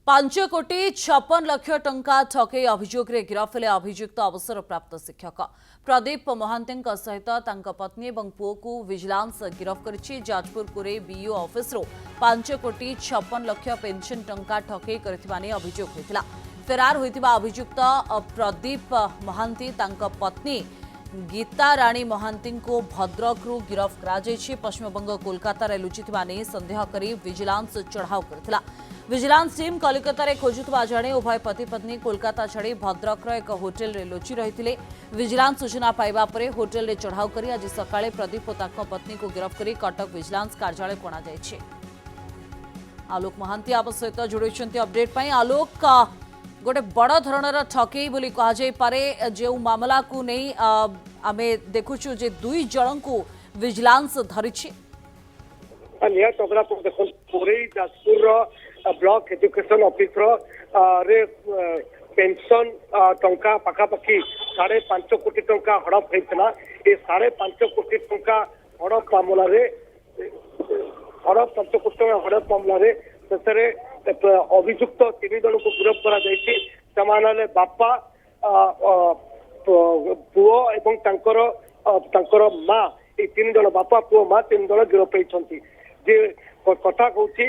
5,56,00,000 टंका ठकई अभियोग रे गिरफ हेले अभियुक्त अवसरप्राप्त शिक्षक प्रदीप महांती सहित पत्नी और पुओ को विजिलेंस गिरफ करिछि। जाजपुर कुरे बीओ ऑफिस 5,56,00,000 पेंशन टंका ठकई करथिबा ने अभियोग होइतिला। फेरार होइतिबा अभियुक्त प्रदीप महांती पत्नी गीता राणी महांती को भद्रक गिरफ करा। पश्चिमबंग कोलकाता रे लुचिथिबा ने संदेह करी विजिलेंस चढ़ाऊ करथिला। विजिलेंस टीम कलिकता रे खोजुथबा जणे उभय पति पत्नी कोलकाता छाड़ी भद्रक एक होटेल रे लुचि रहिथिले। विजिलेंस सूचना पाइबा परे होटेल रे चढ़ाऊ करी आज सकाळे प्रदीप और ताको पत्नी को गिरफ करी कटक विजिलेंस कार्यालय कोणा जायछि। आलोक महांती आप सहित जोड़िछन्ती अपडेट पई। आलोक, गोटे बड़ धरणर ठकई बोली कहा जाय पारे जो मामला को नहीं आमे देखुछु जे दुई जण को विजिलेंस धरिछि। निया टबरा देखो पूरे जाजपुर ब्लॉक एजुकेशन ऑफिस रे पेंशन टंका पाखापाखि 5.5 कोटी टंका हड़प होता। ये 5.5 कोटी टंका हड़प मामला हड़प 5 कोटी टंका हड़प मामला शेषे अभियुक्त 3 जन को गिरफ कर बापा पुओ एवं तांकर माँ ये 3 जन बापा पुओ माँ 3 जन गिरफ होती। जे कथा कहूँ कि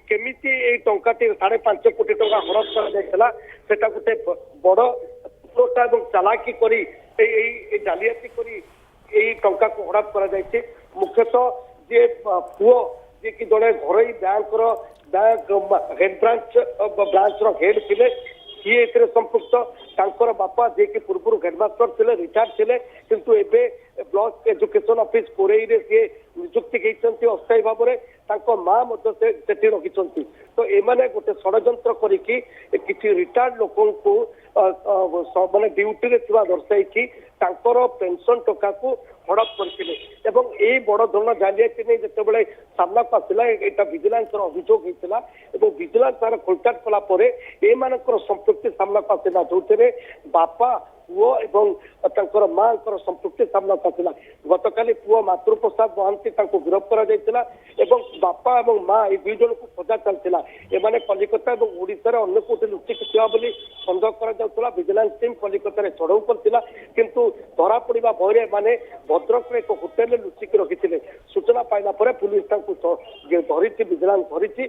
केमिति ए टंका 5.5 कोटी टंका हड़प कर गोटे बड़ चतुरता और चालाकी करी जालियाती करी टंका को हड़प कर मुख्यतः जे पुओ जे कि जड़े घर बैंक हेड ब्रांच हेड थे सी संपुक्त तांकर बापा जे कि पूर्व हेडमास्टर थे रिटायर्ड थे किंतु एबे ब्लॉक एजुकेशन ऑफिस कोरेई रे सी नियुक्ति होती अस्थायी भाव में माँ रखी। तो एमाने गोटे षड्यंत्र करिकी किसी रिटायर्ड लोक माने ड्यूटी रे दर्शाई पेंशन टका को हड़प करते बड़ धरण जालियाती नहीं जिते सामना को आसला यहाँ विजिलेंस अभियोग होता विजिलेंस तार खोलताट कला संपृक्ति सामना को आसला जो बापा पुओ एवं माँ संपृक्ति सामना को आसला। गतकाली पुओ मातृप्रसाद महांती गिरफ कर बापा और माँ ये 2 जन को खोजा चलता। एमाने कलिकता और ओडिशा रे अन्य कोठी लुचिक बोली संदेह करा। विजिलेंस टीम कलिकता चढ़ाऊ करथिला किंतु धरा पड़ा भय माने भद्रक एक होटेल लुचिक रखी। सूचना पाइला परे पुलिस धरी विजिलेंस धरी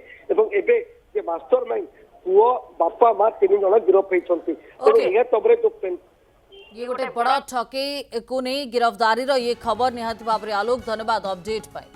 एबे जे मास्टर माइंड पुओ बापा माँ 3 जन गिरफ होती। जो ये गोटे बड़ा ठकई को नहीं गिरफ्तारी ये खबर निहाती भाव में। आलोक, धन्यवाद अपडेट पाई।